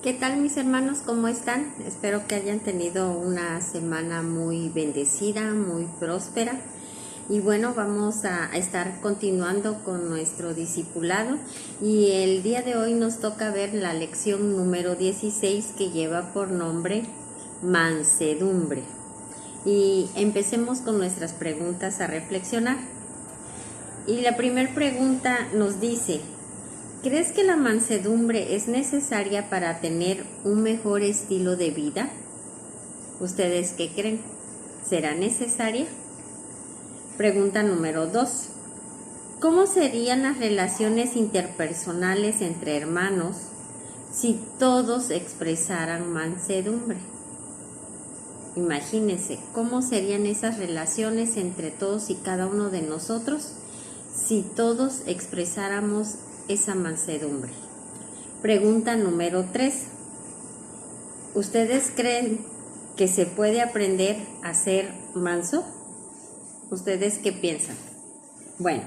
¿Qué tal mis hermanos? ¿Cómo están? Espero que hayan tenido una semana muy bendecida, muy próspera. Y bueno, vamos a estar continuando con nuestro discipulado y el día de hoy nos toca ver la lección número 16 que lleva por nombre mansedumbre. Y empecemos con nuestras preguntas a reflexionar. Y la primera pregunta nos dice: ¿crees que la mansedumbre es necesaria para tener un mejor estilo de vida? ¿Ustedes qué creen? ¿Será necesaria? Pregunta número 2. ¿Cómo serían las relaciones interpersonales entre hermanos si todos expresaran mansedumbre? Imagínense, ¿cómo serían esas relaciones entre todos y cada uno de nosotros si todos expresáramos esa mansedumbre? Pregunta número 3. ¿Ustedes creen que se puede aprender a ser manso? ¿Ustedes qué piensan? Bueno,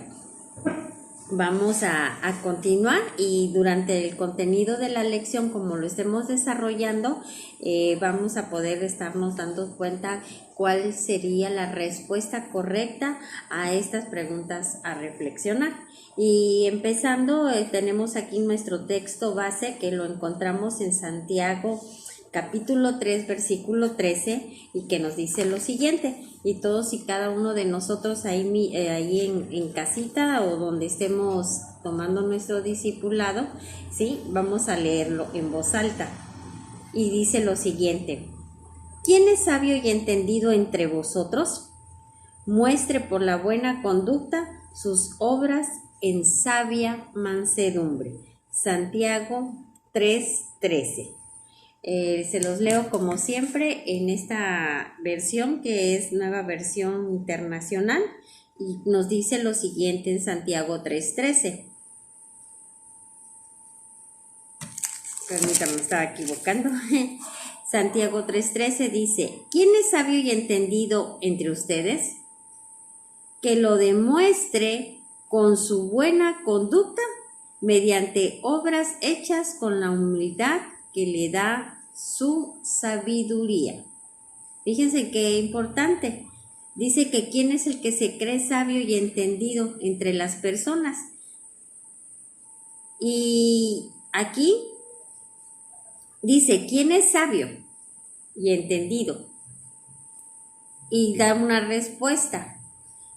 vamos a continuar y durante el contenido de la lección, como lo estemos desarrollando, vamos a poder estarnos dando cuenta cuál sería la respuesta correcta a estas preguntas a reflexionar. Y empezando, tenemos aquí nuestro texto base que lo encontramos en Santiago capítulo 3, versículo 13, y que nos dice lo siguiente, y todos y cada uno de nosotros ahí en casita o donde estemos tomando nuestro discipulado, ¿sí? Vamos a leerlo en voz alta. Y dice lo siguiente: ¿quién es sabio y entendido entre vosotros? Muestre por la buena conducta sus obras en sabia mansedumbre. Santiago 3:13. Se los leo como siempre en esta versión que es nueva versión internacional y nos dice lo siguiente en Santiago 3:13. Permítanme, me estaba equivocando. Santiago 3:13 dice: ¿quién es sabio y entendido entre ustedes? Que lo demuestre con su buena conducta mediante obras hechas con la humildad que le da su sabiduría. Fíjense qué importante. Dice que quién es el que se cree sabio y entendido entre las personas. Y aquí dice quién es sabio y entendido. Y da una respuesta.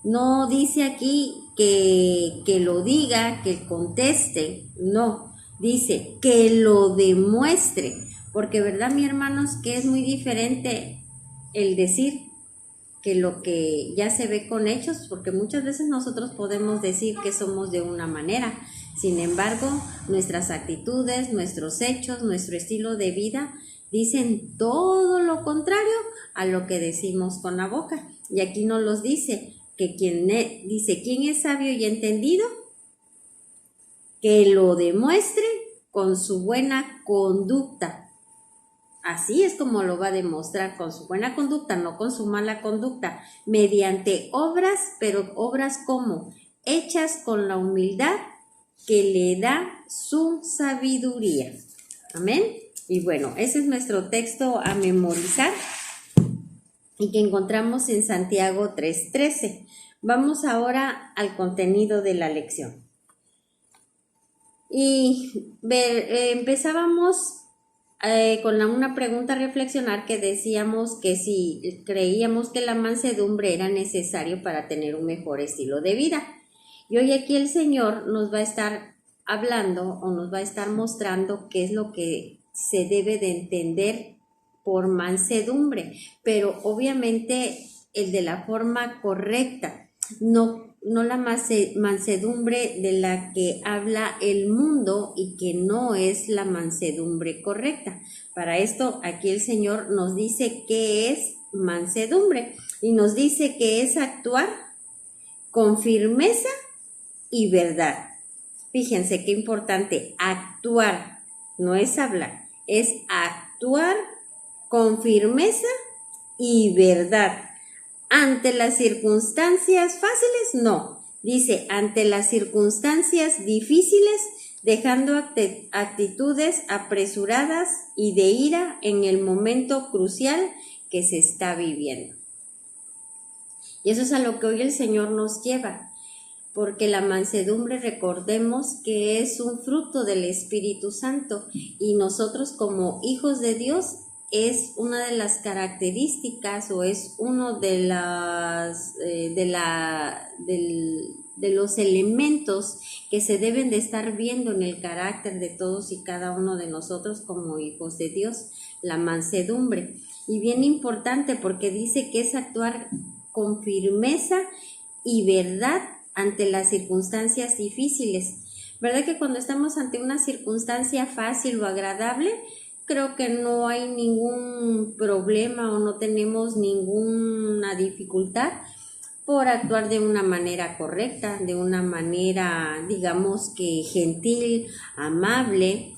No dice aquí que lo diga, que conteste, no. Dice que lo demuestre, porque verdad, mi hermanos, que es muy diferente el decir que lo que ya se ve con hechos, porque muchas veces nosotros podemos decir que somos de una manera, sin embargo, nuestras actitudes, nuestros hechos, nuestro estilo de vida dicen todo lo contrario a lo que decimos con la boca. Y aquí nos los dice que dice quién es sabio y entendido, que lo demuestre con su buena conducta. Así es como lo va a demostrar, con su buena conducta, no con su mala conducta, mediante obras, pero obras como hechas con la humildad que le da su sabiduría. Amén. Y bueno, ese es nuestro texto a memorizar y que encontramos en Santiago 3:13. Vamos ahora al contenido de la lección. Y empezábamos con una pregunta a reflexionar, que decíamos que si creíamos que la mansedumbre era necesario para tener un mejor estilo de vida. Y hoy aquí el Señor nos va a estar hablando o nos va a estar mostrando qué es lo que se debe de entender por mansedumbre, pero obviamente el de la forma correcta, no la mansedumbre de la que habla el mundo y que no es la mansedumbre correcta. Para esto aquí el Señor nos dice qué es mansedumbre y nos dice que es actuar con firmeza y verdad. Fíjense qué importante, actuar, no es hablar, es actuar con firmeza y verdad. Ante las circunstancias fáciles, no. Dice, ante las circunstancias difíciles, dejando actitudes apresuradas y de ira en el momento crucial que se está viviendo. Y eso es a lo que hoy el Señor nos lleva, porque la mansedumbre, recordemos que es un fruto del Espíritu Santo, y nosotros como hijos de Dios es una de las características o es uno de los elementos que se deben de estar viendo en el carácter de todos y cada uno de nosotros como hijos de Dios, la mansedumbre. Y bien importante, porque dice que es actuar con firmeza y verdad ante las circunstancias difíciles. ¿Verdad que cuando estamos ante una circunstancia fácil o agradable, creo que no hay ningún problema o no tenemos ninguna dificultad por actuar de una manera correcta, de una manera, digamos que gentil, amable,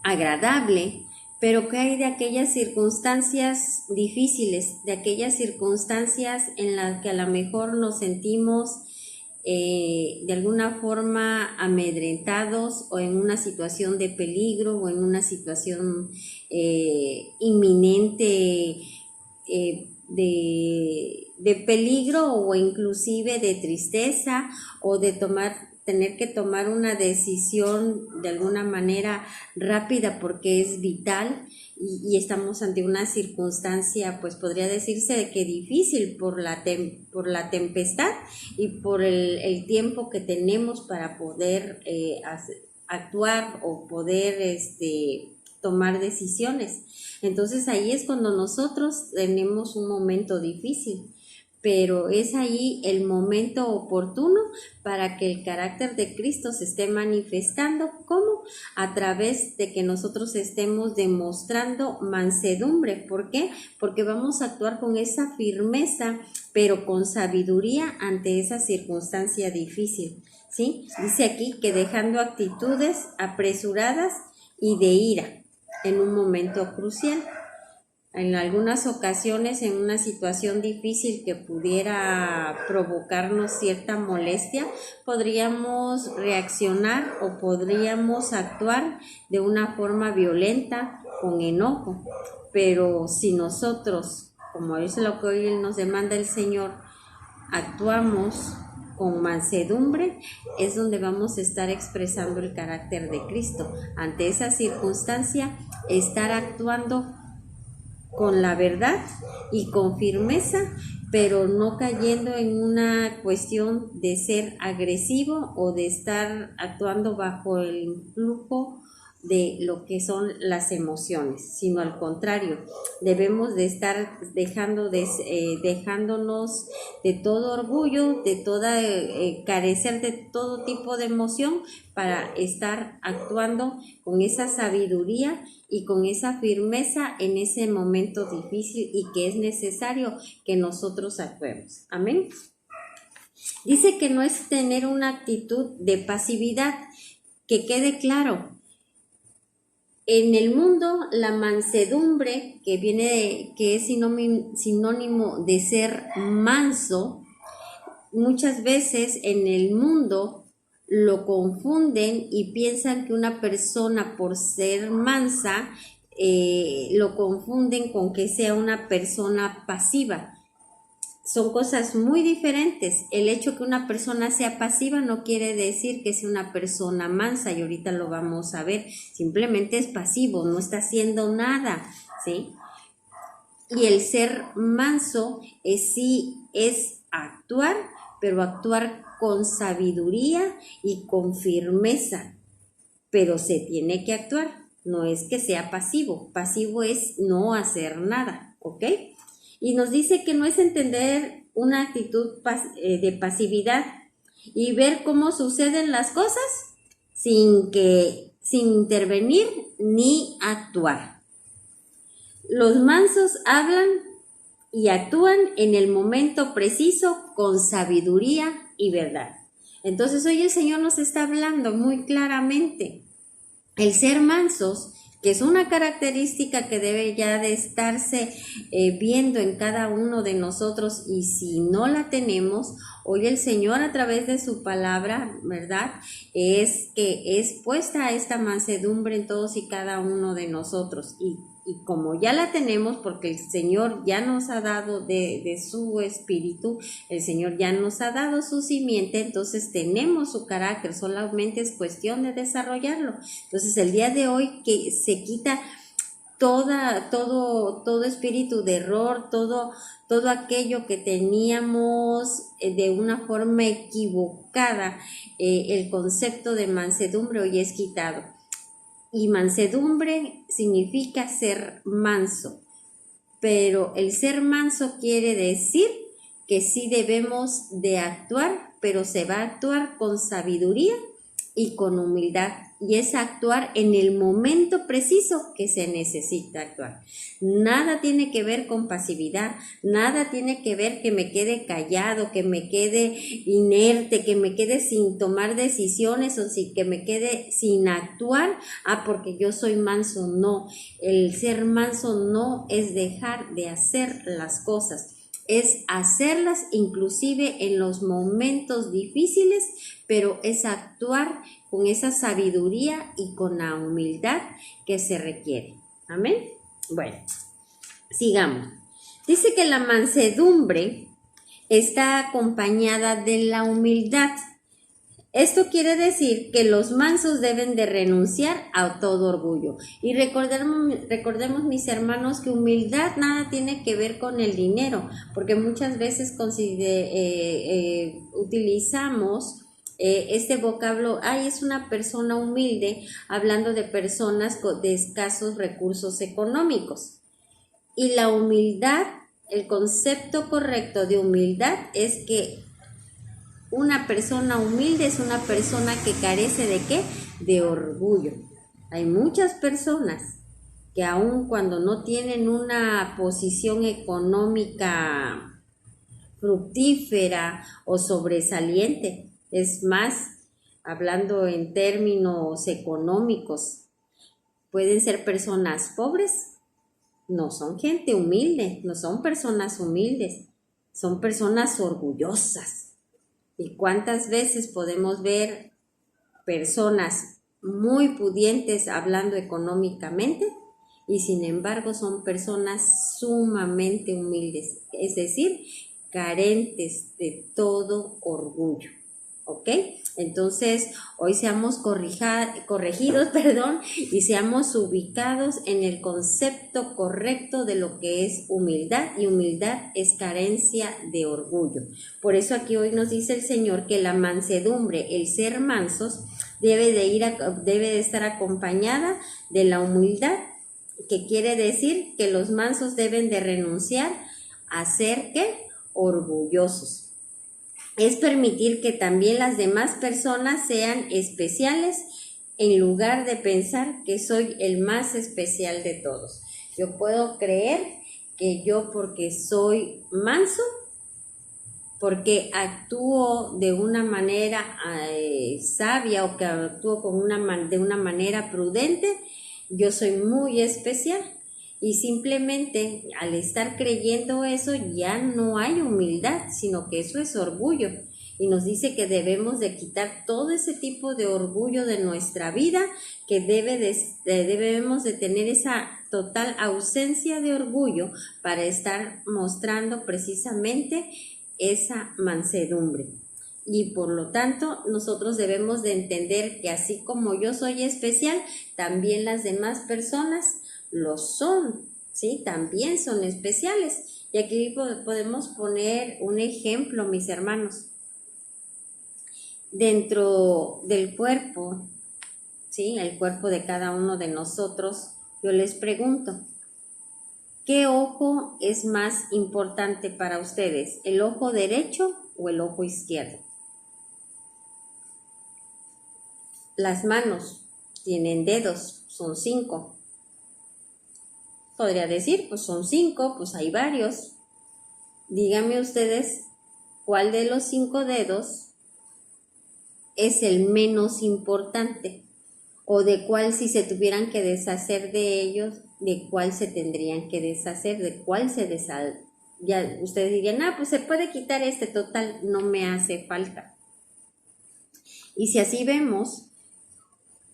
agradable? Pero ¿qué hay de aquellas circunstancias difíciles, de aquellas circunstancias en las que a lo mejor nos sentimos de alguna forma amedrentados o en una situación de peligro o en una situación inminente de peligro o inclusive de tristeza o de tener que tomar una decisión de alguna manera rápida porque es vital y estamos ante una circunstancia, pues podría decirse que difícil por la tempestad y por el tiempo que tenemos para poder actuar o poder tomar decisiones? Entonces ahí es cuando nosotros tenemos un momento difícil, pero es ahí el momento oportuno para que el carácter de Cristo se esté manifestando. ¿Cómo? A través de que nosotros estemos demostrando mansedumbre. ¿Por qué? Porque vamos a actuar con esa firmeza, pero con sabiduría ante esa circunstancia difícil, ¿sí? Dice aquí que dejando actitudes apresuradas y de ira en un momento crucial. En algunas ocasiones, en una situación difícil que pudiera provocarnos cierta molestia, podríamos reaccionar o podríamos actuar de una forma violenta, con enojo. Pero si nosotros, como es lo que hoy nos demanda el Señor, actuamos con mansedumbre, es donde vamos a estar expresando el carácter de Cristo. Ante esa circunstancia, estar actuando con la verdad y con firmeza, pero no cayendo en una cuestión de ser agresivo o de estar actuando bajo el influjo de lo que son las emociones, sino al contrario, debemos de estar dejándonos de todo orgullo, de toda carecer de todo tipo de emoción para estar actuando con esa sabiduría y con esa firmeza en ese momento difícil y que es necesario que nosotros actuemos. Amén. Dice que no es tener una actitud de pasividad, que quede claro. En el mundo, la mansedumbre, que es sinónimo de ser manso, muchas veces en el mundo lo confunden y piensan que una persona por ser mansa lo confunden con que sea una persona pasiva. Son cosas muy diferentes. El hecho que una persona sea pasiva no quiere decir que sea una persona mansa, y ahorita lo vamos a ver. Simplemente es pasivo, no está haciendo nada, ¿sí? Y el ser manso sí es actuar, pero actuar con sabiduría y con firmeza. Pero se tiene que actuar, no es que sea pasivo. Pasivo es no hacer nada, ¿ok? Y nos dice que no es entender una actitud de pasividad y ver cómo suceden las cosas sin intervenir ni actuar. Los mansos hablan y actúan en el momento preciso con sabiduría y verdad. Entonces hoy el Señor nos está hablando muy claramente. El ser mansos que es una característica que debe ya de estarse viendo en cada uno de nosotros, y si no la tenemos, hoy el Señor a través de su palabra, ¿verdad? Es que es puesta esta mansedumbre en todos y cada uno de nosotros, y como ya la tenemos, porque el Señor ya nos ha dado de su espíritu, el Señor ya nos ha dado su simiente, entonces tenemos su carácter, solamente es cuestión de desarrollarlo. Entonces el día de hoy que se quita todo espíritu de error, todo aquello que teníamos de una forma equivocada, el concepto de mansedumbre hoy es quitado. Y mansedumbre significa ser manso, pero el ser manso quiere decir que sí debemos de actuar, pero se va a actuar con sabiduría y con humildad, y es actuar en el momento preciso que se necesita actuar. Nada tiene que ver con pasividad, nada tiene que ver que me quede callado, que me quede inerte, que me quede sin tomar decisiones, o que me quede sin actuar, porque yo soy manso. No, el ser manso no es dejar de hacer las cosas, es hacerlas inclusive en los momentos difíciles, pero es actuar con esa sabiduría y con la humildad que se requiere. Amén. Bueno, sigamos. Dice que la mansedumbre está acompañada de la humildad. Esto quiere decir que los mansos deben de renunciar a todo orgullo. Y recordemos, mis hermanos, que humildad nada tiene que ver con el dinero, porque muchas veces utilizamos este vocablo, es una persona humilde, hablando de personas de escasos recursos económicos. Y la humildad, el concepto correcto de humildad es que una persona humilde es una persona que carece ¿de qué? De orgullo. Hay muchas personas que aun cuando no tienen una posición económica fructífera o sobresaliente, es más, hablando en términos económicos, pueden ser personas pobres, no son gente humilde, no son personas humildes, son personas orgullosas. ¿Y cuántas veces podemos ver personas muy pudientes hablando económicamente y sin embargo son personas sumamente humildes, es decir, carentes de todo orgullo? ¿Ok? Entonces, hoy seamos corregidos, y seamos ubicados en el concepto correcto de lo que es humildad, y humildad es carencia de orgullo. Por eso aquí hoy nos dice el Señor que la mansedumbre, el ser mansos, debe de estar acompañada de la humildad, que quiere decir que los mansos deben de renunciar a ser, ¿qué? Orgullosos. Es permitir que también las demás personas sean especiales en lugar de pensar que soy el más especial de todos. Yo puedo creer que yo, porque soy manso, porque actúo de una manera sabia, o que actúo de una manera prudente, yo soy muy especial. Y simplemente al estar creyendo eso ya no hay humildad, sino que eso es orgullo. Y nos dice que debemos de quitar todo ese tipo de orgullo de nuestra vida, que debemos de tener esa total ausencia de orgullo para estar mostrando precisamente esa mansedumbre. Y por lo tanto nosotros debemos de entender que así como yo soy especial, también las demás personas lo son, ¿sí? También son especiales. Y aquí podemos poner un ejemplo, mis hermanos. Dentro del cuerpo, ¿sí? El cuerpo de cada uno de nosotros, yo les pregunto, ¿qué ojo es más importante para ustedes? ¿El ojo derecho o el ojo izquierdo? Las manos tienen dedos, son 5. Podría decir, pues son 5, pues hay varios. Díganme ustedes, ¿cuál de los 5 dedos es el menos importante? o de cuál si se tuvieran que deshacer de ellos, de cuál se tendrían que deshacer, de cuál se ya ustedes dirían, pues se puede quitar total, no me hace falta. Y si así vemos,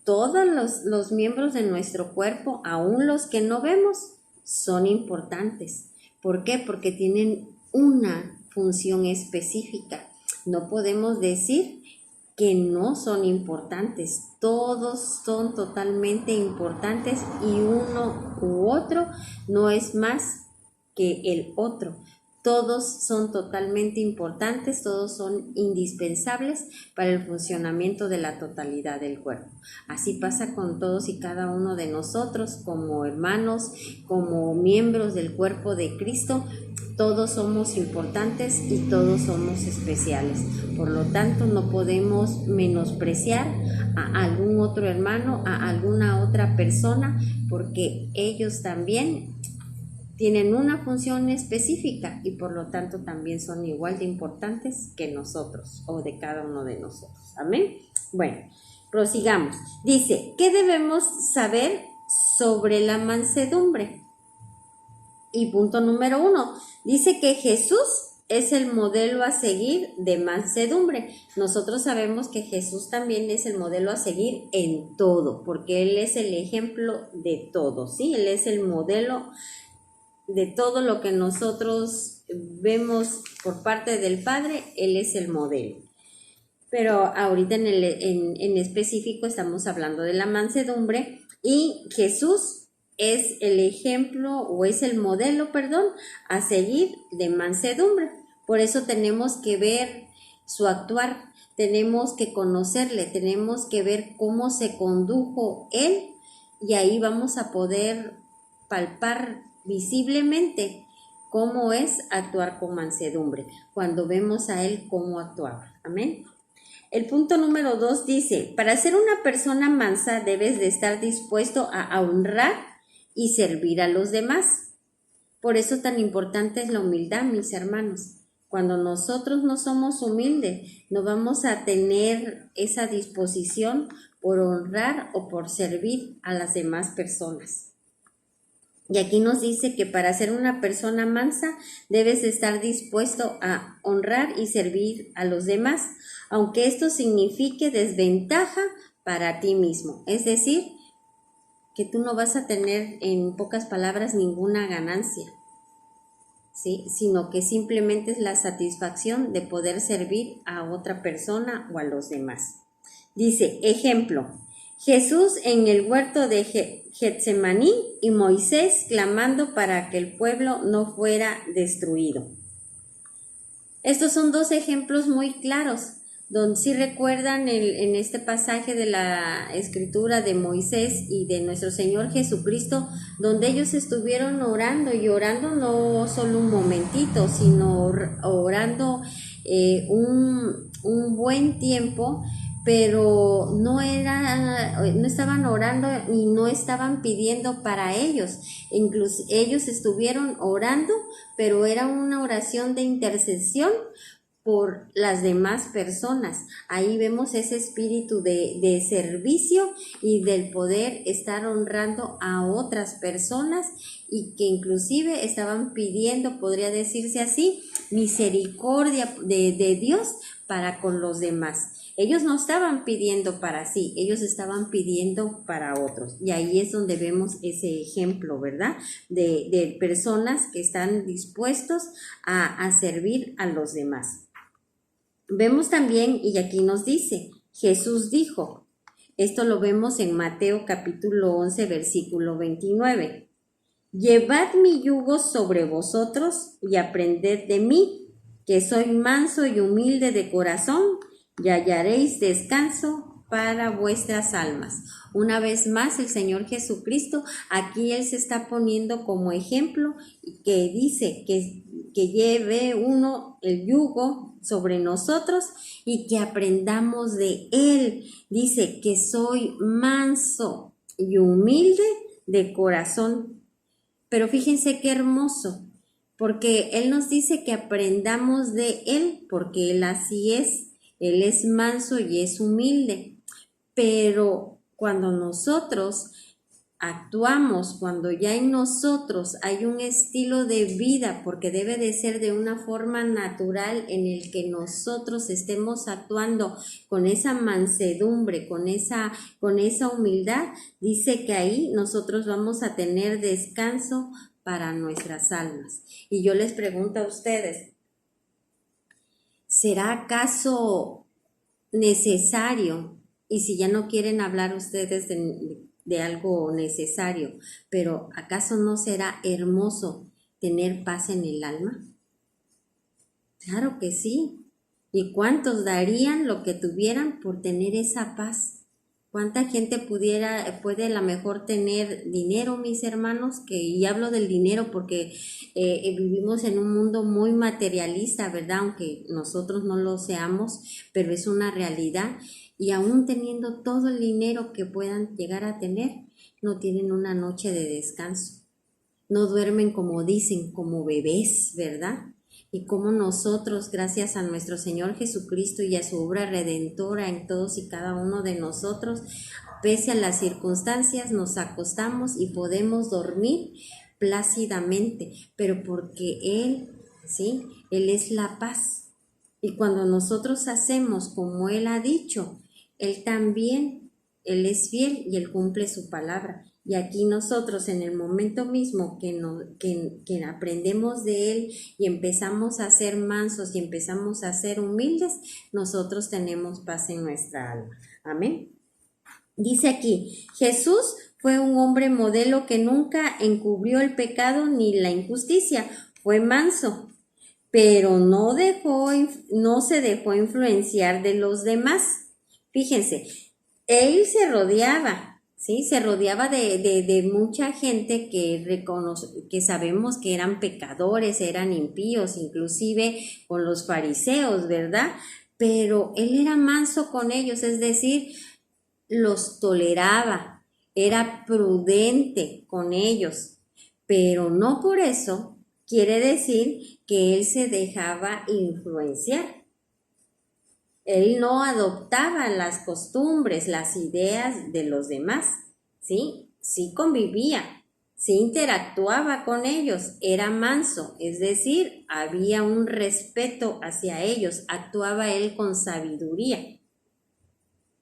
todos los miembros de nuestro cuerpo, aún los que no vemos, son importantes. ¿Por qué? Porque tienen una función específica. No podemos decir que no son importantes. Todos son totalmente importantes y uno u otro no es más que el otro. Todos son totalmente importantes, todos son indispensables para el funcionamiento de la totalidad del cuerpo. Así pasa con todos y cada uno de nosotros como hermanos, como miembros del cuerpo de Cristo. Todos somos importantes y todos somos especiales. Por lo tanto, no podemos menospreciar a algún otro hermano, a alguna otra persona, porque ellos también tienen una función específica y por lo tanto también son igual de importantes que nosotros o de cada uno de nosotros. Amén. Bueno, prosigamos. Dice, ¿qué debemos saber sobre la mansedumbre? Y punto número 1, dice que Jesús es el modelo a seguir de mansedumbre. Nosotros sabemos que Jesús también es el modelo a seguir en todo, porque Él es el ejemplo de todo, ¿sí? Él es el modelo de todo lo que nosotros vemos por parte del Padre. Él es el modelo. Pero ahorita en específico estamos hablando de la mansedumbre y Jesús es el ejemplo o es el modelo, a seguir de mansedumbre. Por eso tenemos que ver su actuar, tenemos que conocerle, tenemos que ver cómo se condujo Él y ahí vamos a poder palpar visiblemente cómo es actuar con mansedumbre, cuando vemos a Él cómo actuaba. Amén. El punto número 2 dice, para ser una persona mansa debes de estar dispuesto a honrar y servir a los demás. Por eso tan importante es la humildad, mis hermanos. Cuando nosotros no somos humildes, no vamos a tener esa disposición por honrar o por servir a las demás personas. Y aquí nos dice que para ser una persona mansa debes estar dispuesto a honrar y servir a los demás, aunque esto signifique desventaja para ti mismo. Es decir, que tú no vas a tener, en pocas palabras, ninguna ganancia, ¿sí? Sino que simplemente es la satisfacción de poder servir a otra persona o a los demás. Dice, ejemplo, Jesús en el huerto de Getsemaní y Moisés clamando para que el pueblo no fuera destruido. Estos son dos ejemplos muy claros, donde si recuerdan en este pasaje de la escritura de Moisés y de nuestro Señor Jesucristo, donde ellos estuvieron orando y orando no solo un momentito, sino orando un buen tiempo, pero no estaban orando y no estaban pidiendo para ellos. Incluso ellos estuvieron orando, pero era una oración de intercesión por las demás personas. Ahí vemos ese espíritu de servicio y del poder estar honrando a otras personas y que inclusive estaban pidiendo, podría decirse así, misericordia de Dios para con los demás. Ellos no estaban pidiendo para sí, ellos estaban pidiendo para otros. Y ahí es donde vemos ese ejemplo, ¿verdad? De personas que están dispuestos a servir a los demás. Vemos también, y aquí nos dice, Jesús dijo, esto lo vemos en Mateo capítulo 11, versículo 29. Llevad mi yugo sobre vosotros y aprended de mí, que soy manso y humilde de corazón, y hallaréis descanso para vuestras almas. Una vez más, el Señor Jesucristo, aquí Él se está poniendo como ejemplo, que dice que lleve uno el yugo sobre nosotros y que aprendamos de Él. Dice que soy manso y humilde de corazón. Pero fíjense qué hermoso, porque Él nos dice que aprendamos de Él, porque Él así es. Él es manso y es humilde. Pero cuando nosotros actuamos, cuando ya en nosotros hay un estilo de vida, porque debe de ser de una forma natural en el que nosotros estemos actuando con esa mansedumbre, con esa humildad, dice que ahí nosotros vamos a tener descanso para nuestras almas. Y yo les pregunto a ustedes, ¿será acaso necesario? Y si ya no quieren hablar ustedes de algo necesario, pero ¿acaso no será hermoso tener paz en el alma? Claro que sí. ¿Y cuántos darían lo que tuvieran por tener esa paz? ¿Cuánta gente puede a lo mejor tener dinero, mis hermanos? Y hablo del dinero porque vivimos en un mundo muy materialista, ¿verdad? Aunque nosotros no lo seamos, pero es una realidad. Y aún teniendo todo el dinero que puedan llegar a tener, no tienen una noche de descanso. No duermen como dicen, como bebés, ¿verdad? Y como nosotros, gracias a nuestro Señor Jesucristo y a su obra redentora en todos y cada uno de nosotros, pese a las circunstancias, nos acostamos y podemos dormir plácidamente, pero porque Él, ¿sí? Él es la paz. Y cuando nosotros hacemos como Él ha dicho, Él también, Él es fiel y Él cumple su palabra. Y aquí nosotros en el momento mismo que aprendemos de Él y empezamos a ser mansos y empezamos a ser humildes, nosotros tenemos paz en nuestra alma. Amén. Dice aquí, Jesús fue un hombre modelo que nunca encubrió el pecado ni la injusticia, fue manso, pero no se dejó influenciar de los demás. Fíjense, él se rodeaba, ¿sí? Se rodeaba de mucha gente que sabemos que eran pecadores, eran impíos, inclusive con los fariseos, ¿verdad? Pero él era manso con ellos, es decir, los toleraba, era prudente con ellos, pero no por eso quiere decir que él se dejaba influenciar. Él no adoptaba las costumbres, las ideas de los demás, ¿sí? Sí convivía, sí interactuaba con ellos, era manso, es decir, había un respeto hacia ellos, actuaba él con sabiduría.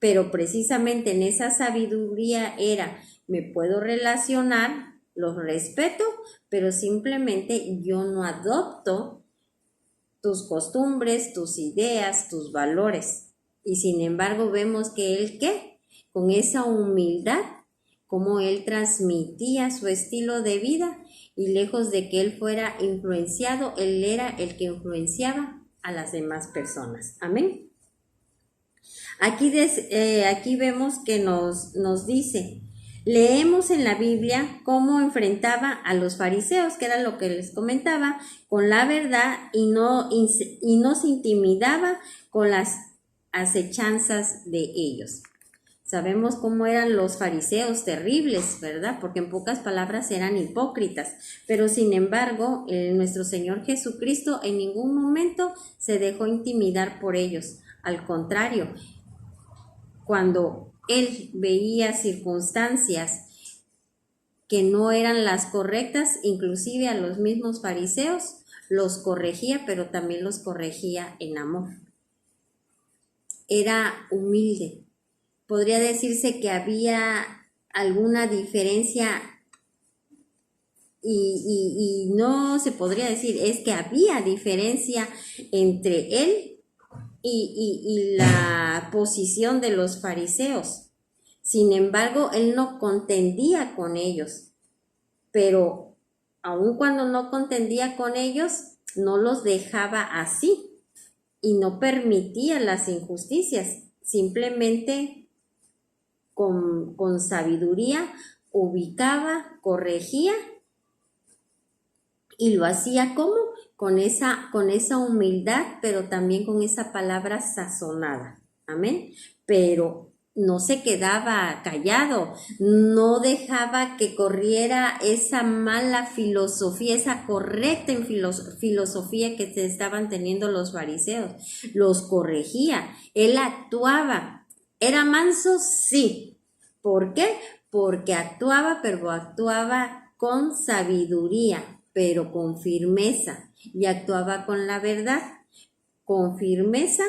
Pero precisamente en esa sabiduría era, me puedo relacionar, los respeto, pero simplemente yo no adopto tus costumbres, tus ideas, tus valores. Y sin embargo vemos que él, ¿qué? Con esa humildad, como él transmitía su estilo de vida y lejos de que él fuera influenciado, él era el que influenciaba a las demás personas. Amén. Aquí vemos que nos dice, leemos en la Biblia cómo enfrentaba a los fariseos, que era lo que les comentaba, con la verdad y no se intimidaba con las acechanzas de ellos. Sabemos cómo eran los fariseos terribles, ¿verdad? Porque en pocas palabras eran hipócritas, pero sin embargo, nuestro Señor Jesucristo en ningún momento se dejó intimidar por ellos. Al contrario, cuando él veía circunstancias que no eran las correctas, inclusive a los mismos fariseos, los corregía, pero también los corregía en amor. Era humilde. Podría decirse que había alguna diferencia y no se podría decir, es que había diferencia entre él y la posición de los fariseos. Sin embargo, él no contendía con ellos, pero aun cuando no contendía con ellos, no los dejaba así y no permitía las injusticias, simplemente con sabiduría ubicaba, corregía y lo hacía como con esa humildad, pero también con esa palabra sazonada. Amén. Pero no se quedaba callado, no dejaba que corriera esa mala filosofía, esa correcta filosofía que se estaban teniendo los fariseos. Los corregía, él actuaba. ¿Era manso? Sí, ¿Por qué? Porque actuaba, pero actuaba con sabiduría, pero con firmeza, y actuaba con la verdad, con firmeza,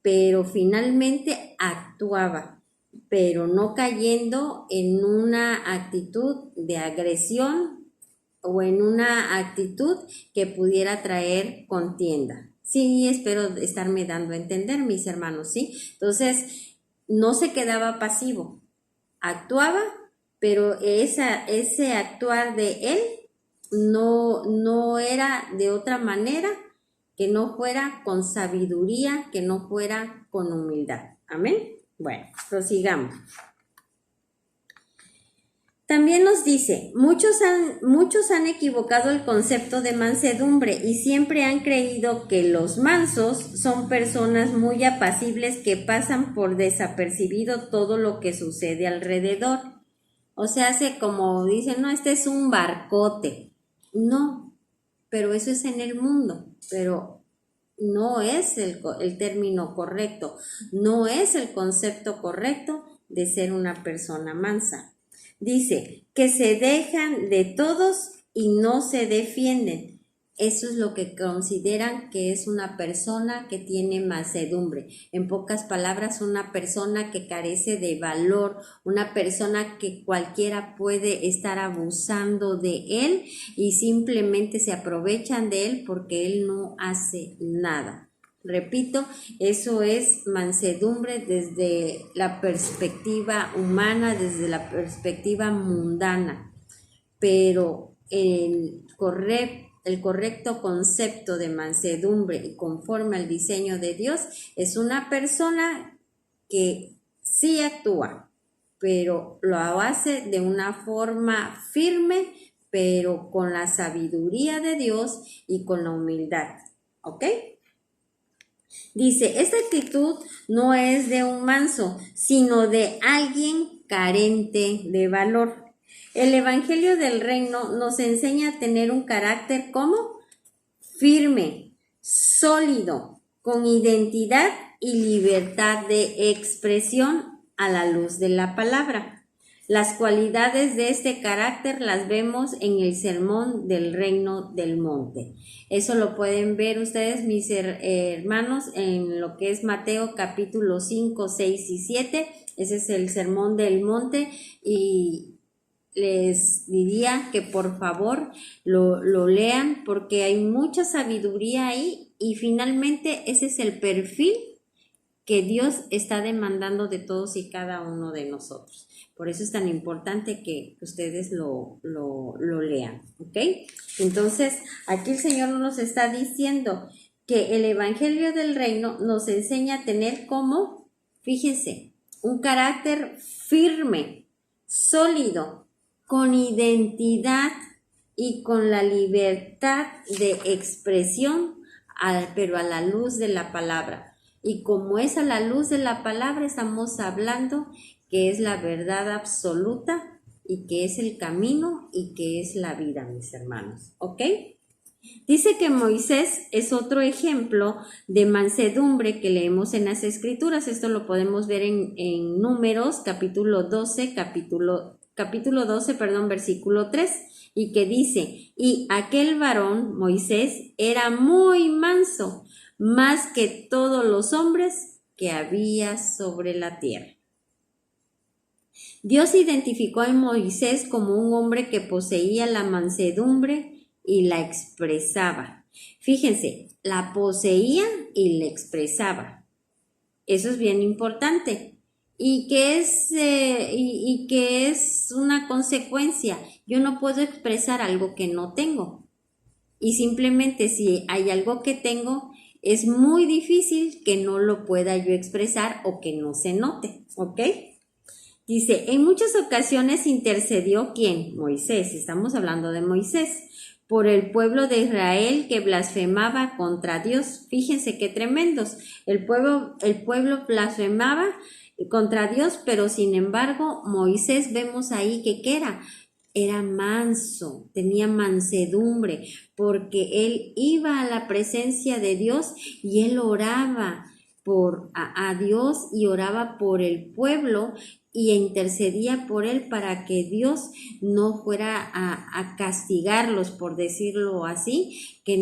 pero finalmente actuaba, pero no cayendo en una actitud de agresión o en una actitud que pudiera traer contienda. Sí, espero estarme dando a entender, mis hermanos, ¿sí? Entonces, no se quedaba pasivo, actuaba, pero ese actuar de él no era de otra manera que no fuera con sabiduría, que no fuera con humildad. Amén. Bueno, prosigamos. También nos dice, muchos han equivocado el concepto de mansedumbre y siempre han creído que los mansos son personas muy apacibles que pasan por desapercibido todo lo que sucede alrededor. O sea, hace como dicen, no, este es un barcote. No, pero eso es en el mundo, pero no es el término correcto, no es el concepto correcto de ser una persona mansa. Dice que se dejan de todos y no se defienden. Eso es lo que consideran que es una persona que tiene mansedumbre. En pocas palabras, una persona que carece de valor, una persona que cualquiera puede estar abusando de él y simplemente se aprovechan de él porque él no hace nada. Repito, eso es mansedumbre desde la perspectiva humana, desde la perspectiva mundana, pero el correcto concepto de mansedumbre y conforme al diseño de Dios es una persona que sí actúa, pero lo hace de una forma firme, pero con la sabiduría de Dios y con la humildad, ¿ok? Dice, esta actitud no es de un manso, sino de alguien carente de valor. El Evangelio del Reino nos enseña a tener un carácter como firme, sólido, con identidad y libertad de expresión a la luz de la palabra. Las cualidades de este carácter las vemos en el sermón del reino del monte. Eso lo pueden ver ustedes, mis hermanos, en lo que es Mateo capítulo 5, 6 y 7. Ese es el sermón del monte y les diría que por favor lo lean porque hay mucha sabiduría ahí y finalmente ese es el perfil que Dios está demandando de todos y cada uno de nosotros. Por eso es tan importante que ustedes lo lean, ¿ok? Entonces, aquí el Señor nos está diciendo que el Evangelio del Reino nos enseña a tener como, fíjense, un carácter firme, sólido, con identidad y con la libertad de expresión, pero a la luz de la palabra. Y como es a la luz de la palabra, estamos hablando que es la verdad absoluta y que es el camino y que es la vida, mis hermanos, ¿ok? Dice que Moisés es otro ejemplo de mansedumbre que leemos en las Escrituras. Esto lo podemos ver en Números, capítulo 12, versículo 3, y que dice, y aquel varón, Moisés, era muy manso, más que todos los hombres que había sobre la tierra. Dios identificó a Moisés como un hombre que poseía la mansedumbre y la expresaba. Fíjense, la poseía y la expresaba. Eso es bien importante. Y que es una consecuencia. Yo no puedo expresar algo que no tengo. Y simplemente si hay algo que tengo, es muy difícil que no lo pueda yo expresar o que no se note, ¿ok? Dice, en muchas ocasiones intercedió ¿quién? Moisés, estamos hablando de Moisés, por el pueblo de Israel que blasfemaba contra Dios. Fíjense qué tremendos. El pueblo blasfemaba contra Dios, pero sin embargo Moisés vemos ahí que ¿qué era? Era manso, tenía mansedumbre, porque él iba a la presencia de Dios y él oraba a Dios y oraba por el pueblo y intercedía por él para que Dios no fuera a castigarlos, por decirlo así, que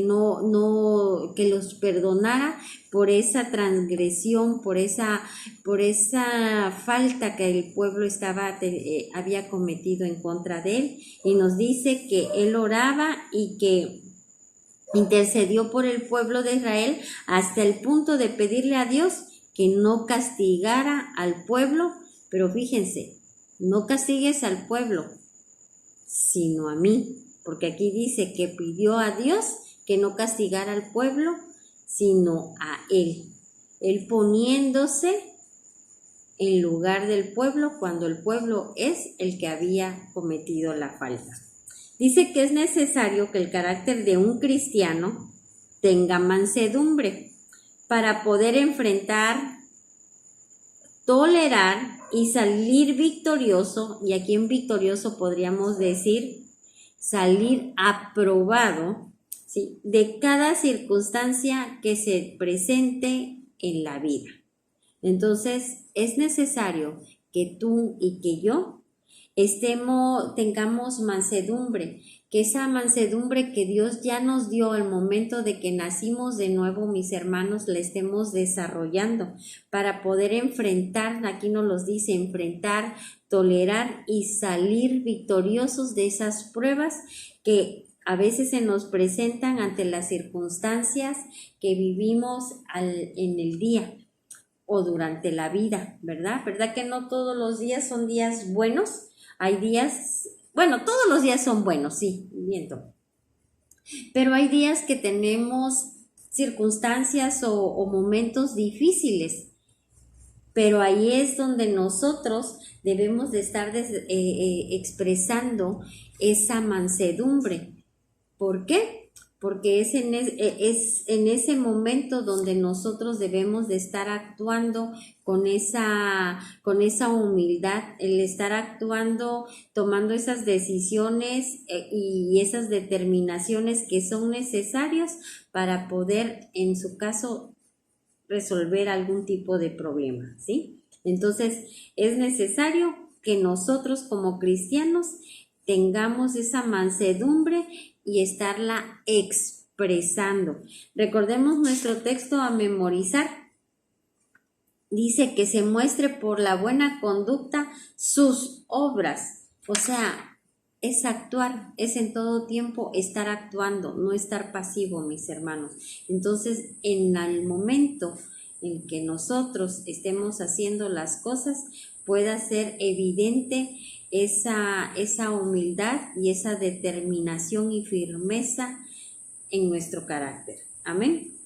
que los perdonara por esa transgresión, por esa falta que el pueblo había cometido en contra de él. Y nos dice que él oraba y que intercedió por el pueblo de Israel hasta el punto de pedirle a Dios que no castigara al pueblo. Pero fíjense, no castigues al pueblo, sino a mí, porque aquí dice que pidió a Dios que no castigara al pueblo, sino a él poniéndose en lugar del pueblo cuando el pueblo es el que había cometido la falta. Dice que es necesario que el carácter de un cristiano tenga mansedumbre para poder enfrentar, tolerar y salir victorioso, y aquí en victorioso podríamos decir salir aprobado, ¿sí?, de cada circunstancia que se presente en la vida. Entonces es necesario que tú y que yo tengamos mansedumbre, que esa mansedumbre que Dios ya nos dio al momento de que nacimos de nuevo, mis hermanos, la estemos desarrollando para poder enfrentar, aquí nos los dice, enfrentar, tolerar y salir victoriosos de esas pruebas que a veces se nos presentan ante las circunstancias que vivimos en el día o durante la vida, ¿verdad? ¿Verdad que no todos los días son días buenos? Hay días, bueno, todos los días son buenos, sí, miento. Pero hay días que tenemos circunstancias o momentos difíciles. Pero ahí es donde nosotros debemos de estar expresando esa mansedumbre. ¿Por qué? Porque es en ese momento donde nosotros debemos de estar actuando con esa humildad, el estar actuando, tomando esas decisiones y esas determinaciones que son necesarias para poder, en su caso, resolver algún tipo de problema, ¿sí? Entonces, es necesario que nosotros como cristianos tengamos esa mansedumbre y estarla expresando. Recordemos nuestro texto a memorizar. Dice que se muestre por la buena conducta sus obras. O sea, es actuar, es en todo tiempo estar actuando, no estar pasivo, mis hermanos. Entonces, en el momento en que nosotros estemos haciendo las cosas, pueda ser evidente esa humildad y esa determinación y firmeza en nuestro carácter. Amén.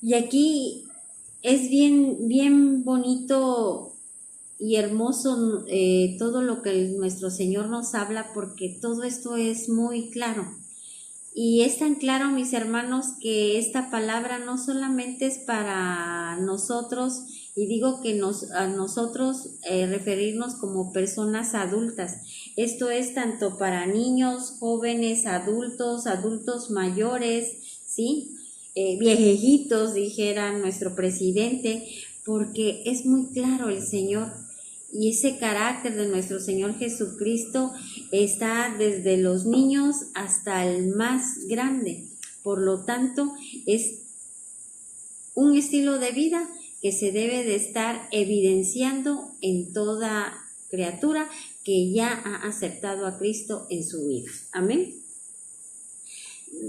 Y aquí es bien bonito y hermoso todo lo que nuestro Señor nos habla, porque todo esto es muy claro. Y es tan claro, mis hermanos, que esta palabra no solamente es para nosotros, y digo que a nosotros referirnos como personas adultas. Esto es tanto para niños, jóvenes, adultos mayores, ¿sí? Viejitos, dijera nuestro presidente, porque es muy claro el Señor. Y ese carácter de nuestro Señor Jesucristo está desde los niños hasta el más grande. Por lo tanto, es un estilo de vida que se debe de estar evidenciando en toda criatura que ya ha aceptado a Cristo en su vida. Amén.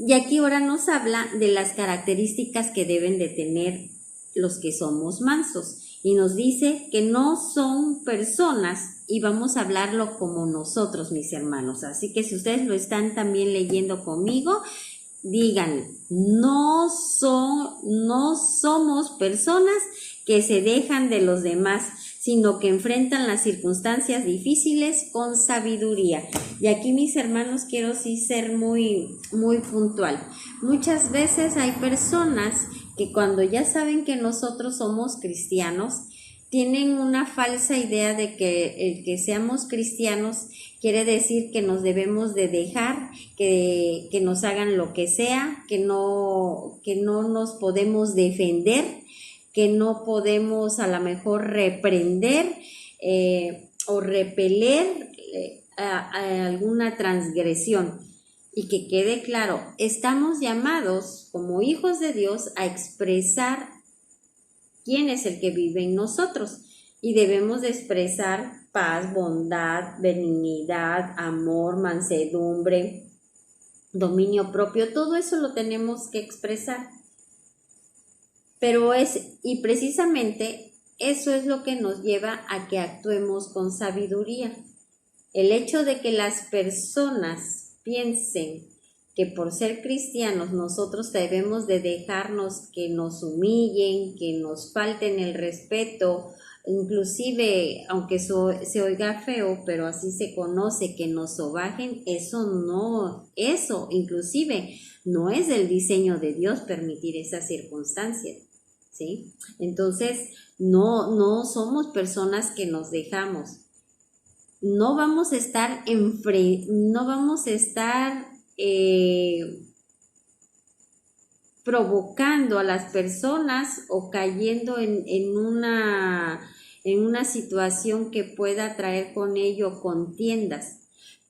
Y aquí ahora nos habla de las características que deben de tener los que somos mansos. Y nos dice que no son personas, y vamos a hablarlo como nosotros, mis hermanos. Así que si ustedes lo están también leyendo conmigo, digan, no somos personas que se dejan de los demás, sino que enfrentan las circunstancias difíciles con sabiduría. Y aquí, mis hermanos, quiero sí ser muy puntual. Muchas veces hay personas que cuando ya saben que nosotros somos cristianos, tienen una falsa idea de que el que seamos cristianos quiere decir que nos debemos de dejar, que nos hagan lo que sea, que no nos podemos defender, que no podemos a lo mejor reprender, o repeler a alguna transgresión. Y que quede claro, estamos llamados como hijos de Dios a expresar quién es el que vive en nosotros. Y debemos de expresar paz, bondad, benignidad, amor, mansedumbre, dominio propio. Todo eso lo tenemos que expresar. Y precisamente eso es lo que nos lleva a que actuemos con sabiduría. El hecho de que las personas piensen que por ser cristianos nosotros debemos de dejarnos que nos humillen, que nos falten el respeto, inclusive, aunque se oiga feo, pero así se conoce, que nos sobajen, eso inclusive no es el diseño de Dios permitir esas circunstancias, ¿sí? Entonces, no somos personas que nos dejamos. No vamos a estar provocando a las personas o cayendo en una situación que pueda traer con ello contiendas,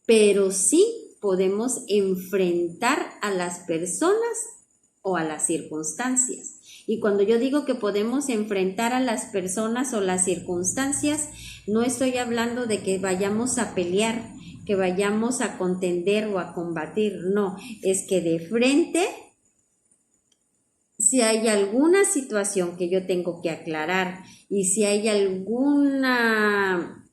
pero sí podemos enfrentar a las personas o a las circunstancias. Y cuando yo digo que podemos enfrentar a las personas o las circunstancias, no estoy hablando de que vayamos a pelear, que vayamos a contender o a combatir, no, es que de frente, si hay alguna situación que yo tengo que aclarar y si hay alguna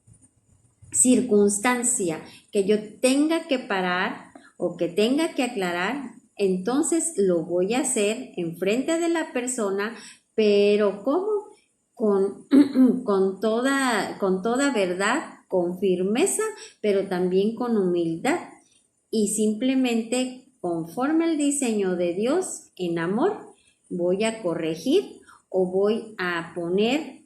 circunstancia que yo tenga que parar o que tenga que aclarar, entonces lo voy a hacer en frente de la persona, pero ¿cómo? Con toda verdad, con firmeza, pero también con humildad y simplemente conforme al diseño de Dios, en amor, voy a corregir o voy a poner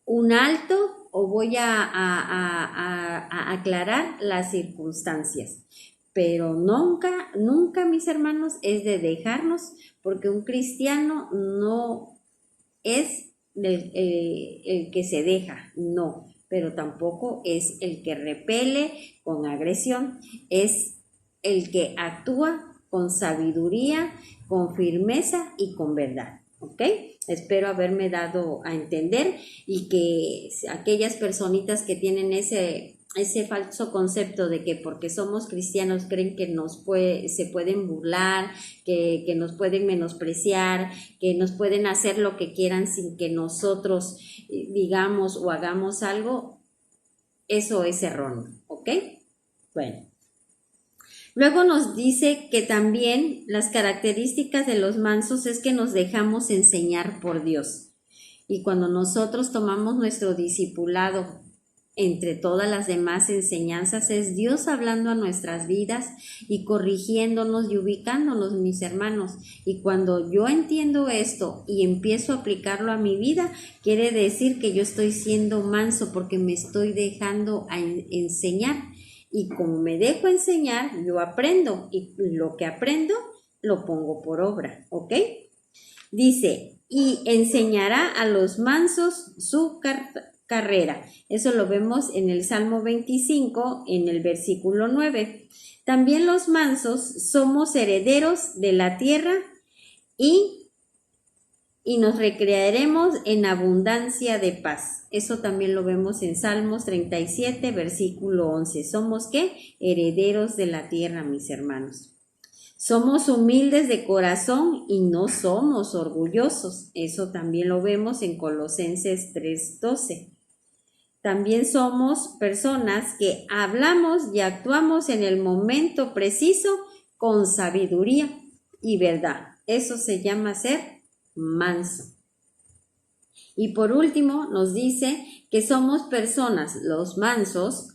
un alto o voy a aclarar las circunstancias. Pero nunca, mis hermanos, es de dejarnos, porque un cristiano no es el que se deja, no, pero tampoco es el que repele con agresión, es el que actúa con sabiduría, con firmeza y con verdad, ¿ok? Espero haberme dado a entender y que aquellas personitas que tienen ese falso concepto de que porque somos cristianos creen que se pueden burlar, que nos pueden menospreciar, que nos pueden hacer lo que quieran sin que nosotros digamos o hagamos algo, eso es erróneo, ¿ok? Bueno. Luego nos dice que también las características de los mansos es que nos dejamos enseñar por Dios. Y cuando nosotros tomamos nuestro discipulado, entre todas las demás enseñanzas, es Dios hablando a nuestras vidas y corrigiéndonos y ubicándonos, mis hermanos. Y cuando yo entiendo esto y empiezo a aplicarlo a mi vida, quiere decir que yo estoy siendo manso porque me estoy dejando enseñar. Y como me dejo enseñar, yo aprendo y lo que aprendo lo pongo por obra, ¿ok? Dice, y enseñará a los mansos su carrera. Eso lo vemos en el Salmo 25, en el versículo 9. También los mansos somos herederos de la tierra y nos recrearemos en abundancia de paz. Eso también lo vemos en Salmos 37, versículo 11. ¿Somos qué? Herederos de la tierra, mis hermanos. Somos humildes de corazón y no somos orgullosos. Eso también lo vemos en Colosenses 3:12. También somos personas que hablamos y actuamos en el momento preciso con sabiduría y verdad. Eso se llama ser manso. Y por último nos dice que somos personas, los mansos,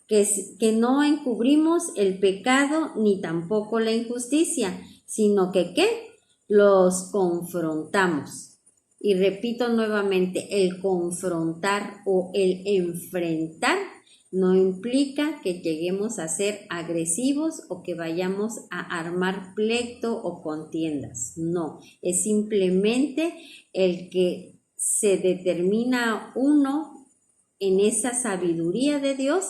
que no encubrimos el pecado ni tampoco la injusticia, sino que ¿qué? Los confrontamos. Y repito nuevamente, el confrontar o el enfrentar no implica que lleguemos a ser agresivos o que vayamos a armar pleito o contiendas. No, es simplemente el que se determina uno en esa sabiduría de Dios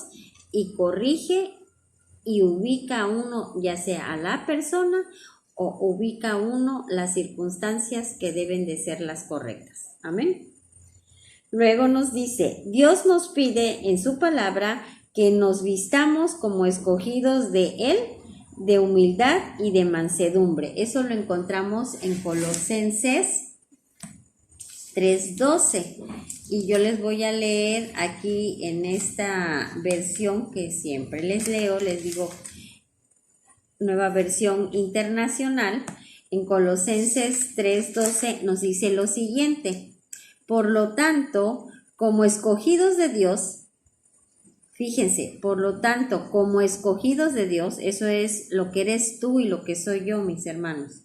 y corrige y ubica a uno, ya sea a la persona o ubica a uno las circunstancias que deben de ser las correctas. Amén. Luego nos dice, Dios nos pide en su palabra que nos vistamos como escogidos de Él, de humildad y de mansedumbre. Eso lo encontramos en Colosenses 3:12. Y yo les voy a leer aquí en esta versión que siempre les leo, les digo, Nueva Versión Internacional. En Colosenses 3:12 nos dice lo siguiente: por lo tanto, como escogidos de Dios, fíjense, por lo tanto, como escogidos de Dios, eso es lo que eres tú y lo que soy yo, mis hermanos,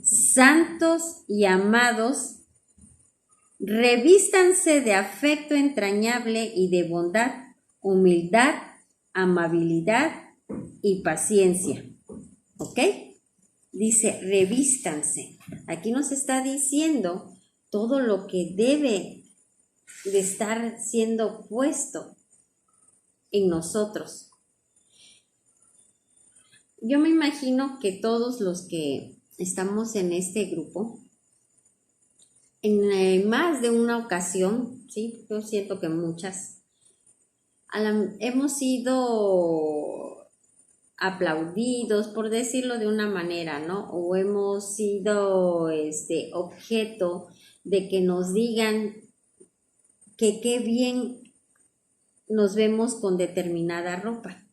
santos y amados, revístanse de afecto entrañable y de bondad, humildad, amabilidad y paciencia. ¿Ok? Dice, revístanse. Aquí nos está diciendo todo lo que debe de estar siendo puesto en nosotros. Yo me imagino que todos los que estamos en este grupo, en más de una ocasión, sí, yo siento que muchas, hemos sido aplaudidos, por decirlo de una manera, ¿no? O hemos sido objeto de que nos digan que qué bien nos vemos con determinada ropa.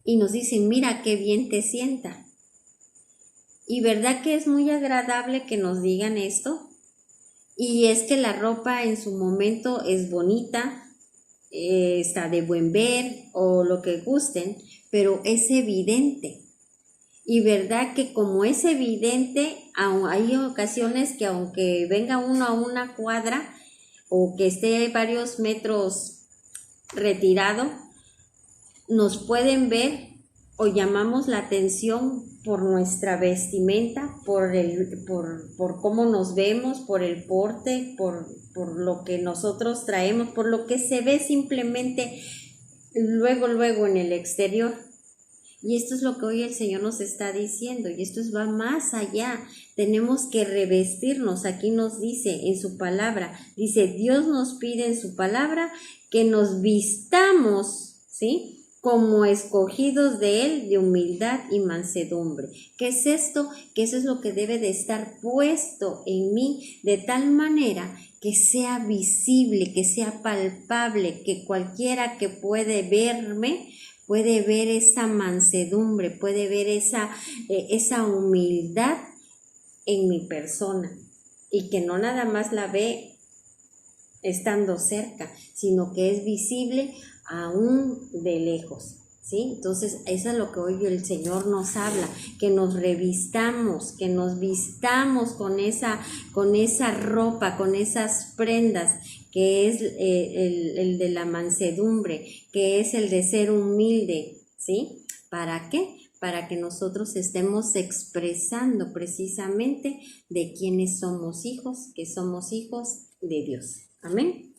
Y nos dicen, mira qué bien te sienta. Y verdad que es muy agradable que nos digan esto. Y es que la ropa en su momento es bonita, está de buen ver o lo que gusten, pero es evidente. Y verdad que como es evidente, hay ocasiones que aunque venga uno a una cuadra o que esté varios metros retirado, nos pueden ver o llamamos la atención por nuestra vestimenta, por cómo nos vemos, por el porte, por lo que nosotros traemos, por lo que se ve simplemente luego en el exterior. Y esto es lo que hoy el Señor nos está diciendo, y esto va más allá. Tenemos que revestirnos. Aquí nos dice en su palabra, dice, Dios nos pide en su palabra que nos vistamos, ¿sí?, como escogidos de Él, de humildad y mansedumbre. ¿Qué es esto? Que eso es lo que debe de estar puesto en mí, de tal manera que sea visible, que sea palpable, que cualquiera que puede verme, puede ver esa mansedumbre, puede ver esa humildad en mi persona, y que no nada más la ve estando cerca, sino que es visible aún de lejos, ¿sí? Entonces, eso es lo que hoy el Señor nos habla, que nos revistamos, que nos vistamos con esa ropa, con esas prendas, que es el de la mansedumbre, que es el de ser humilde, ¿sí? ¿Para qué? Para que nosotros estemos expresando precisamente de quiénes somos hijos, que somos hijos de Dios. Amén.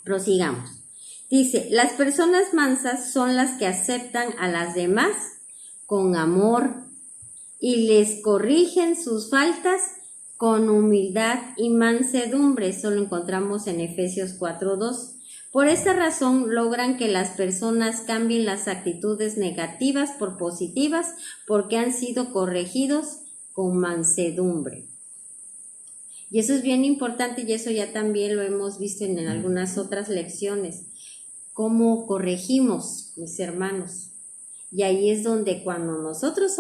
Prosigamos. Dice, las personas mansas son las que aceptan a las demás con amor y les corrigen sus faltas con humildad y mansedumbre. Eso lo encontramos en Efesios 4:2. Por esta razón logran que las personas cambien las actitudes negativas por positivas porque han sido corregidos con mansedumbre. Y eso es bien importante, y eso ya también lo hemos visto en algunas otras lecciones. ¿Cómo corregimos, mis hermanos? Y ahí es donde cuando nosotros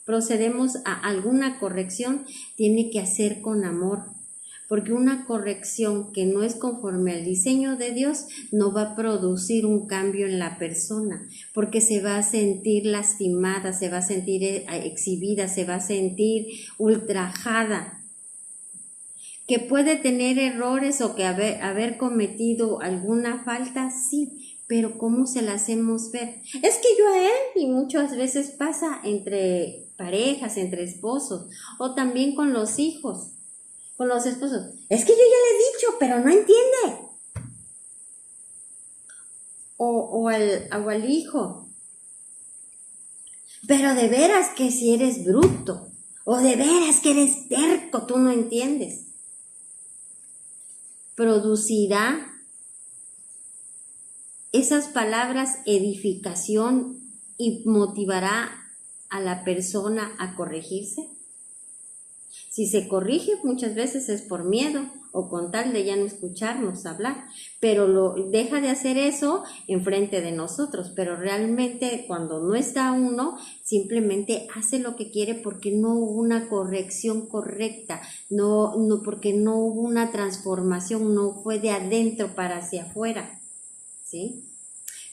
procedemos a alguna corrección, tiene que hacer con amor, porque una corrección que no es conforme al diseño de Dios no va a producir un cambio en la persona, porque se va a sentir lastimada, se va a sentir exhibida, se va a sentir ultrajada. ¿Que puede tener errores o que haber cometido alguna falta? Sí, pero ¿cómo se la hacemos ver? Es que yo a él, y muchas veces pasa entre parejas, entre esposos, o también con los hijos. con los esposos. Es que yo ya le he dicho, pero no entiende. O al hijo. Pero de veras que si eres bruto, o de veras que eres terco, tú no entiendes. Producirá esas palabras edificación y motivará a la persona a corregirse. Si se corrige, muchas veces es por miedo o con tal de ya no escucharnos hablar, pero deja de hacer eso enfrente de nosotros, pero realmente cuando no está uno, simplemente hace lo que quiere porque no hubo una corrección correcta, no porque no hubo una transformación, no fue de adentro para hacia afuera, ¿sí?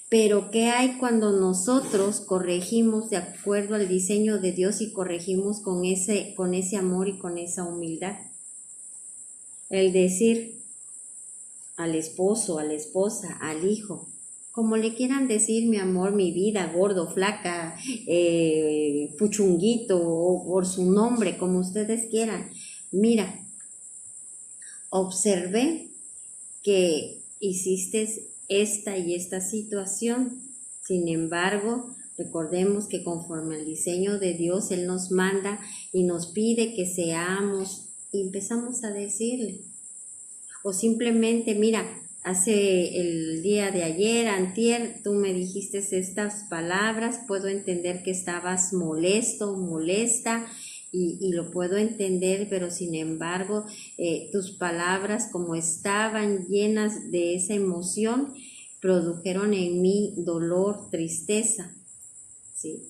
Pero ¿qué hay cuando nosotros corregimos de acuerdo al diseño de Dios y corregimos con ese amor y con esa humildad? El decir al esposo, a la esposa, al hijo, como le quieran decir, mi amor, mi vida, gordo, flaca, puchunguito, o por su nombre, como ustedes quieran. Mira, observé que hiciste esta y esta situación. Sin embargo, recordemos que conforme al diseño de Dios, Él nos manda y nos pide que seamos, y empezamos a decirle. O simplemente, mira, hace el día de ayer, antier, tú me dijiste estas palabras, puedo entender que estabas molesto, molesta, y lo puedo entender, pero sin embargo, tus palabras, como estaban llenas de esa emoción, produjeron en mí dolor, tristeza, ¿sí?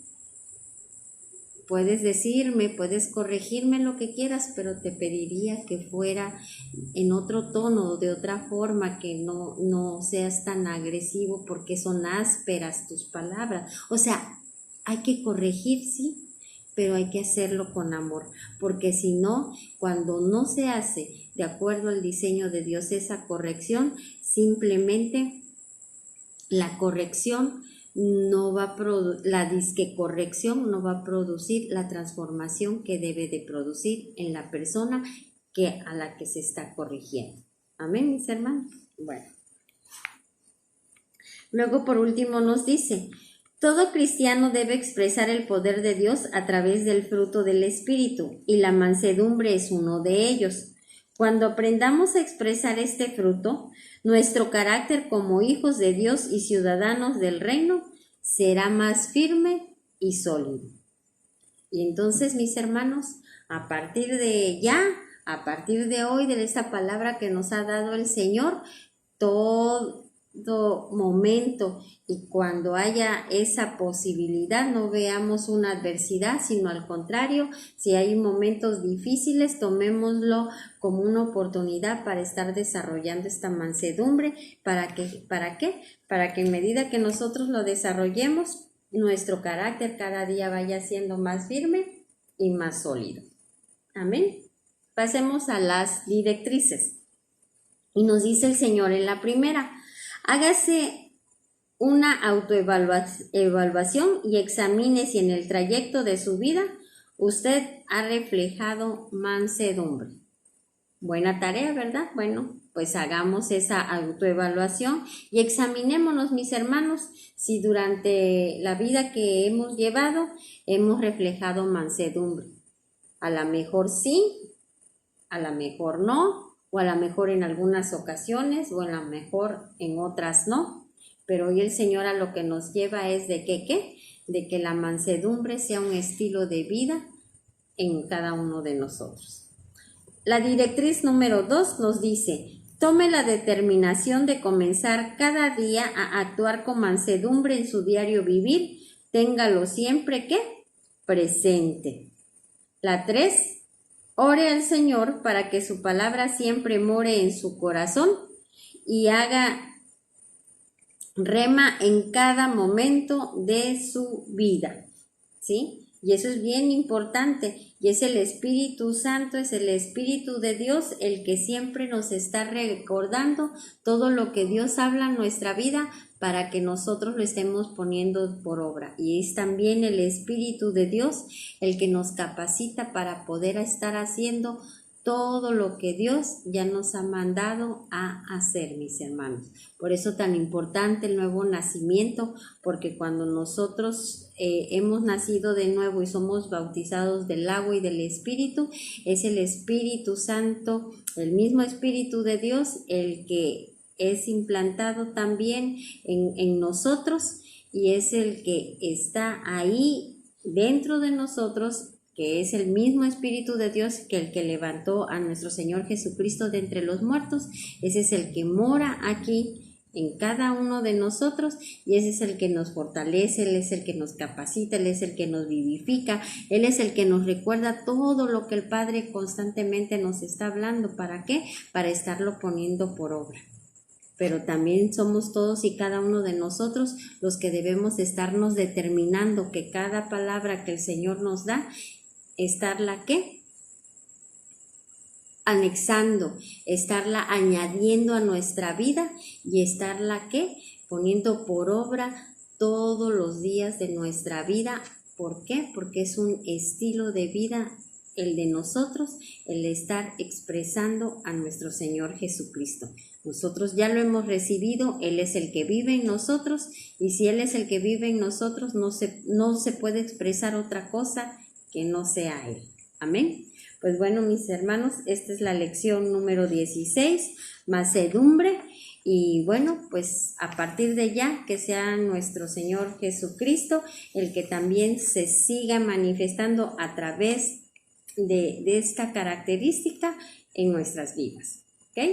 Puedes decirme, puedes corregirme lo que quieras, pero te pediría que fuera en otro tono, de otra forma, que no seas tan agresivo porque son ásperas tus palabras. O sea, hay que corregir, sí, pero hay que hacerlo con amor, porque si no, cuando no se hace de acuerdo al diseño de Dios esa corrección, simplemente la corrección no va a la disque corrección no va a producir la transformación que debe de producir en la persona a la que se está corrigiendo. Amén, mis hermanos. Bueno. Luego, por último, nos dice: todo cristiano debe expresar el poder de Dios a través del fruto del Espíritu, y la mansedumbre es uno de ellos. Cuando aprendamos a expresar este fruto, nuestro carácter como hijos de Dios y ciudadanos del reino será más firme y sólido. Y entonces, mis hermanos, a partir de hoy, de esa palabra que nos ha dado el Señor, todo momento y cuando haya esa posibilidad, no veamos una adversidad, sino al contrario, si hay momentos difíciles, tomémoslo como una oportunidad para estar desarrollando esta mansedumbre. ¿Para qué? Para que en medida que nosotros lo desarrollemos, nuestro carácter cada día vaya siendo más firme y más sólido. Amén. Pasemos a las directrices. Y nos dice el Señor en la primera: hágase una autoevaluación y examine si en el trayecto de su vida usted ha reflejado mansedumbre. Buena tarea, ¿verdad? Bueno, pues hagamos esa autoevaluación y examinémonos, mis hermanos, si durante la vida que hemos llevado hemos reflejado mansedumbre. A lo mejor sí, a lo mejor no, o a lo mejor en algunas ocasiones, o a lo mejor en otras no. Pero hoy el Señor a lo que nos lleva es de que la mansedumbre sea un estilo de vida en cada uno de nosotros. La directriz número 2 nos dice: tome la determinación de comenzar cada día a actuar con mansedumbre en su diario vivir. Téngalo siempre presente. La 3: ore al Señor para que su palabra siempre more en su corazón y haga rema en cada momento de su vida, ¿sí? Y eso es bien importante, y es el Espíritu Santo, es el Espíritu de Dios el que siempre nos está recordando todo lo que Dios habla en nuestra vida para que nosotros lo estemos poniendo por obra. Y es también el Espíritu de Dios el que nos capacita para poder estar haciendo todo lo que Dios ya nos ha mandado a hacer, mis hermanos. Por eso tan importante el nuevo nacimiento, porque cuando nosotros hemos nacido de nuevo y somos bautizados del agua y del Espíritu, es el Espíritu Santo, el mismo Espíritu de Dios, el que es implantado también en nosotros, y es el que está ahí dentro de nosotros, que es el mismo Espíritu de Dios que el que levantó a nuestro Señor Jesucristo de entre los muertos. Ese es el que mora aquí en cada uno de nosotros, y ese es el que nos fortalece, Él es el que nos capacita, Él es el que nos vivifica, Él es el que nos recuerda todo lo que el Padre constantemente nos está hablando. ¿Para qué? Para estarlo poniendo por obra. Pero también somos todos y cada uno de nosotros los que debemos estarnos determinando que cada palabra que el Señor nos da, estarla ¿qué? Anexando, estarla añadiendo a nuestra vida y estarla ¿qué? Poniendo por obra todos los días de nuestra vida. ¿Por qué? Porque es un estilo de vida el de nosotros, el estar expresando a nuestro Señor Jesucristo. Nosotros ya lo hemos recibido, Él es el que vive en nosotros, y si Él es el que vive en nosotros, no se puede expresar otra cosa que no sea Él. Amén. Pues bueno, mis hermanos, esta es la lección número 16, mansedumbre. Y bueno, pues a partir de ya, que sea nuestro Señor Jesucristo el que también se siga manifestando a través de esta característica en nuestras vidas. ¿Ok?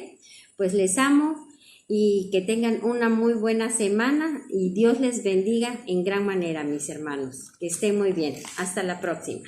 Pues les amo y que tengan una muy buena semana y Dios les bendiga en gran manera, mis hermanos. Que estén muy bien. Hasta la próxima.